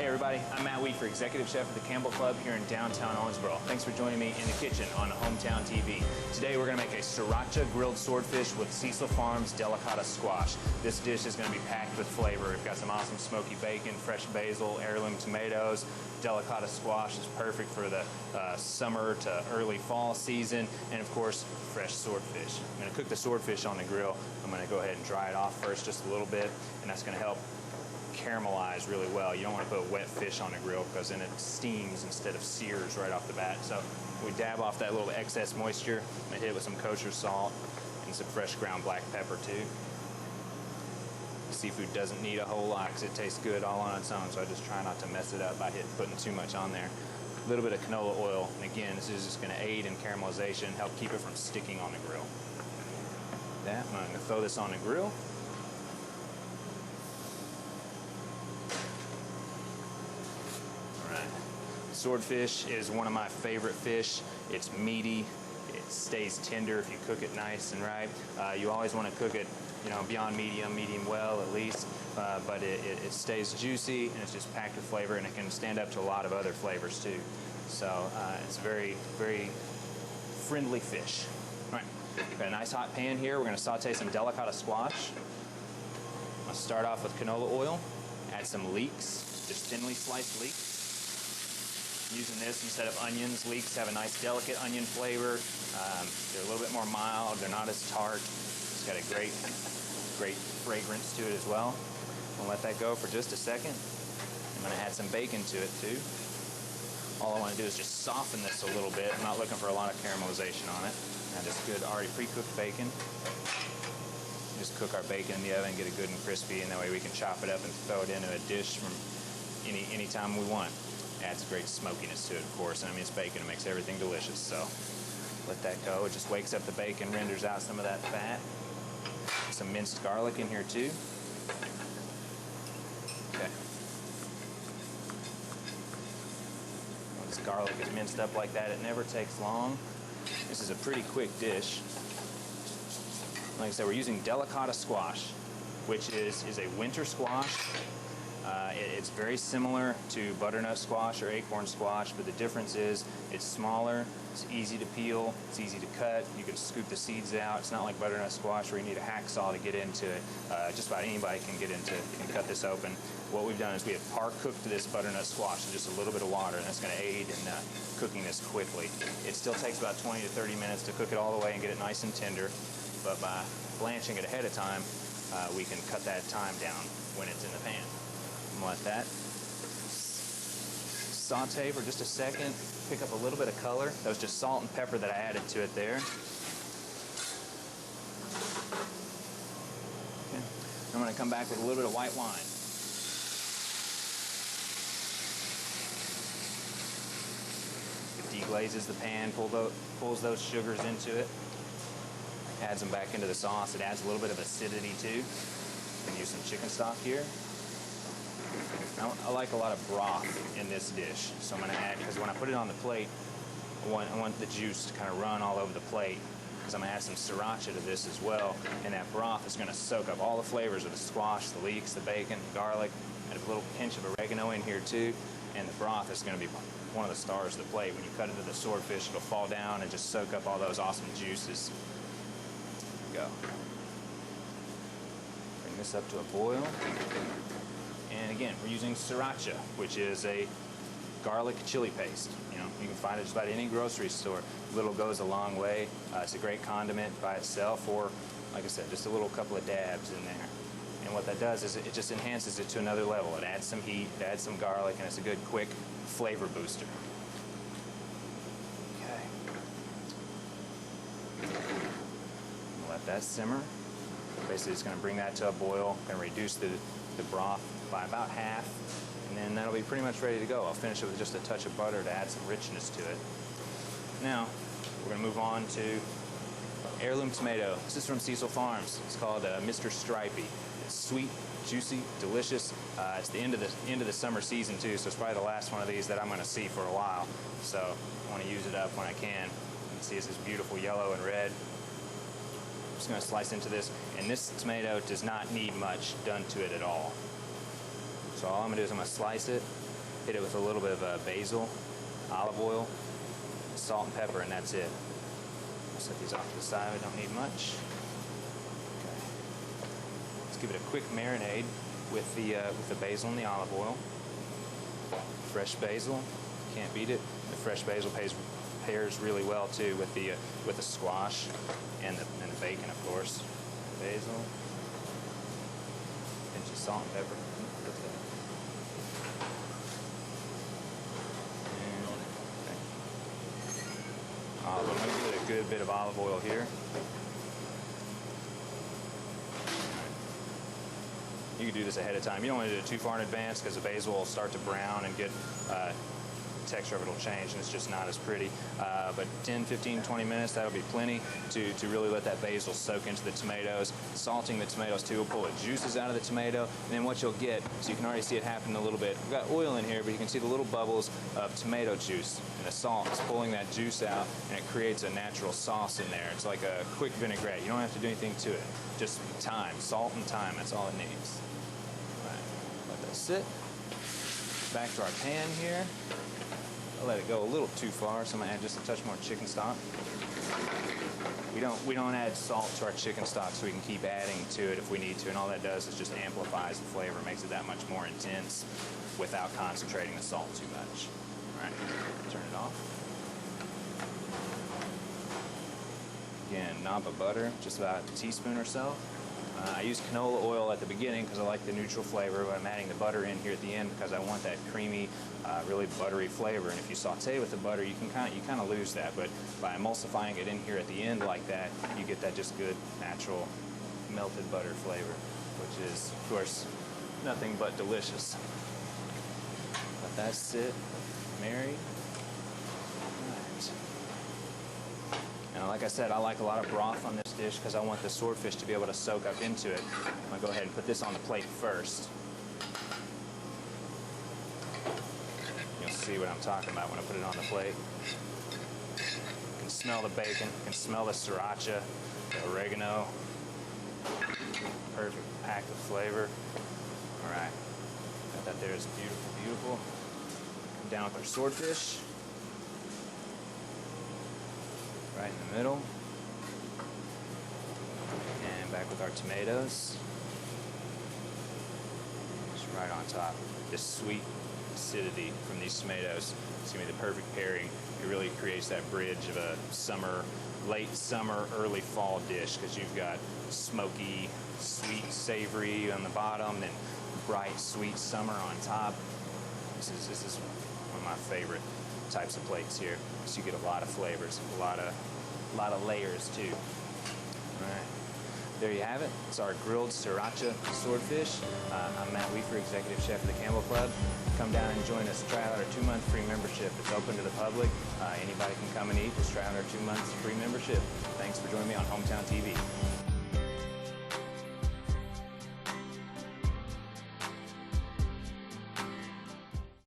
Hey everybody, I'm Matt Weafer, Executive Chef at the Campbell Club here in downtown Owensboro. Thanks for joining me in the kitchen on Hometown TV. Today we're going to make a Sriracha grilled swordfish with Cecil Farms Delicata squash. This dish is going to be packed with flavor. We've got some awesome smoky bacon, fresh basil, heirloom tomatoes. Delicata squash is perfect for the summer to early fall season, and of course, fresh swordfish. I'm going to cook the swordfish on the grill. I'm going to go ahead and dry it off first just a little bit, and that's going to help caramelize really well. You don't want to put wet fish on the grill because then it steams instead of sears right off the bat. So we dab off that little excess moisture. I'm going to hit it with some kosher salt and some fresh ground black pepper too. Seafood doesn't need a whole lot because it tastes good all on its own, so I just try not to mess it up by putting too much on there. A little bit of canola oil, and again, this is just going to aid in caramelization, help keep it from sticking on the grill. I'm going to throw this on the grill. Swordfish is one of my favorite fish. It's meaty, it stays tender if you cook it nice and right. You always want to cook it, beyond medium well at least, but it stays juicy and it's just packed with flavor, and it can stand up to a lot of other flavors too. So it's very, very friendly fish. All right, got a nice hot pan here. We're going to saute some Delicata squash. I'm going to start off with canola oil, add some leeks, just thinly sliced leeks. Using this instead of onions. Leeks have a nice delicate onion flavor. They're a little bit more mild. They're not as tart. It's got a great fragrance to it as well. I'll let that go for just a second. I'm going to add some bacon to it too. All I want to do is just soften this a little bit. I'm not looking for a lot of caramelization on it. Add this good already pre-cooked bacon. Just cook our bacon in the oven, get it good and crispy, and that way we can chop it up and throw it into a dish from any time we want. Adds great smokiness to it, of course, and I mean, it's bacon, it makes everything delicious, so let that go. It just wakes up the bacon, renders out some of that fat. Some minced garlic in here too. Okay. Once garlic is minced up like that, it never takes long. This is a pretty quick dish. Like I said, we're using Delicata squash, which is a winter squash. It's very similar to butternut squash or acorn squash, but the difference is it's smaller, it's easy to peel, it's easy to cut. You can scoop the seeds out. It's not like butternut squash where you need a hacksaw to get into it. Just about anybody can cut this open. What we've done is we have par cooked this butternut squash in just a little bit of water, and that's going to aid in cooking this quickly. It still takes about 20 to 30 minutes to cook it all the way and get it nice and tender, but by blanching it ahead of time, we can cut that time down when it's in the pan. Let that saute for just a second, pick up a little bit of color. That was just salt and pepper that I added to it there. Okay. I'm going to come back with a little bit of white wine. It deglazes the pan, pulls those sugars into it, adds them back into the sauce. It adds a little bit of acidity too. You can use some chicken stock here. I like a lot of broth in this dish, so I'm going to add, because when I put it on the plate, I want the juice to kind of run all over the plate, because I'm going to add some Sriracha to this as well, and that broth is going to soak up all the flavors of the squash, the leeks, the bacon, the garlic, and a little pinch of oregano in here too, and the broth is going to be one of the stars of the plate. When you cut into the swordfish, it'll fall down and just soak up all those awesome juices. There we go. Bring this up to a boil. And again, we're using Sriracha, which is a garlic chili paste. You can find it just about any grocery store. Little goes a long way. It's a great condiment by itself, or like I said, just a little couple of dabs in there. And what that does is it just enhances it to another level. It adds some heat, it adds some garlic, and it's a good quick flavor booster. Okay. Let that simmer. Basically, it's going to bring that to a boil. Going to reduce the broth by about half, and then that'll be pretty much ready to go. I'll finish it with just a touch of butter to add some richness to it. Now, we're going to move on to heirloom tomato. This is from Cecil Farms. It's called Mr. Stripey. It's sweet, juicy, delicious. It's the end of the summer season too, so it's probably the last one of these that I'm going to see for a while. So I want to use it up when I can. You can see it's this beautiful yellow and red. I'm just going to slice into this, and this tomato does not need much done to it at all. So all I'm going to do is I'm going to slice it, Hit it with a little bit of basil, olive oil, salt and pepper, and that's it. I'll set these off to the side. We don't need much. Okay. Let's give it a quick marinade with the basil and the olive oil. Fresh basil, can't beat it. The fresh basil pairs really well too with the squash and the bacon, of course. Basil, pinch of salt and pepper. I'm going to give it a good bit of olive oil here. You can do this ahead of time. You don't want to do it too far in advance because the basil will start to brown and get texture of it will change, and it's just not as pretty. But 10, 15, 20 minutes, that'll be plenty to really let that basil soak into the tomatoes. Salting the tomatoes too will pull the juices out of the tomato, and then what you'll get, so you can already see it happen a little bit. We've got oil in here, but you can see the little bubbles of tomato juice, and the salt is pulling that juice out, and it creates a natural sauce in there. It's like a quick vinaigrette. You don't have to do anything to it. Just time, salt and thyme, that's all it needs. All right, let that sit. Back to our pan here. I'll let it go a little too far, so I'm gonna add just a touch more chicken stock. We don't add salt to our chicken stock, so we can keep adding to it if we need to, and all that does is just amplifies the flavor, makes it that much more intense without concentrating the salt too much. All right, turn it off. Again, knob of butter, just about a teaspoon or so. I use canola oil at the beginning because I like the neutral flavor, but I'm adding the butter in here at the end because I want that creamy, really buttery flavor. And if you saute with the butter, you kind of lose that. But by emulsifying it in here at the end like that, you get that just good, natural, melted butter flavor, which is, of course, nothing but delicious. Let that sit, marry. Now, like I said, I like a lot of broth on this dish because I want the swordfish to be able to soak up into it. I'm going to go ahead and put this on the plate first. You'll see what I'm talking about when I put it on the plate. You can smell the bacon, you can smell the sriracha, the oregano. Perfect pack of flavor. All right, got that there is beautiful, beautiful. Come down with our swordfish. Right in the middle, and back with our tomatoes, just right on top. This sweet acidity from these tomatoes is going to be the perfect pairing. It really creates that bridge of a summer, late summer, early fall dish because you've got smoky, sweet, savory on the bottom, and bright, sweet summer on top. This is one of my favorite types of plates here. So you get a lot of flavors, a lot of layers too. All right, there you have it. It's our grilled Sriracha Swordfish. I'm Matt Weafer, Executive Chef of the Campbell Club. Come down and join us. Try out our 2-month free membership. It's open to the public. Anybody can come and eat. Just try out our 2 months free membership. Thanks for joining me on Hometown TV.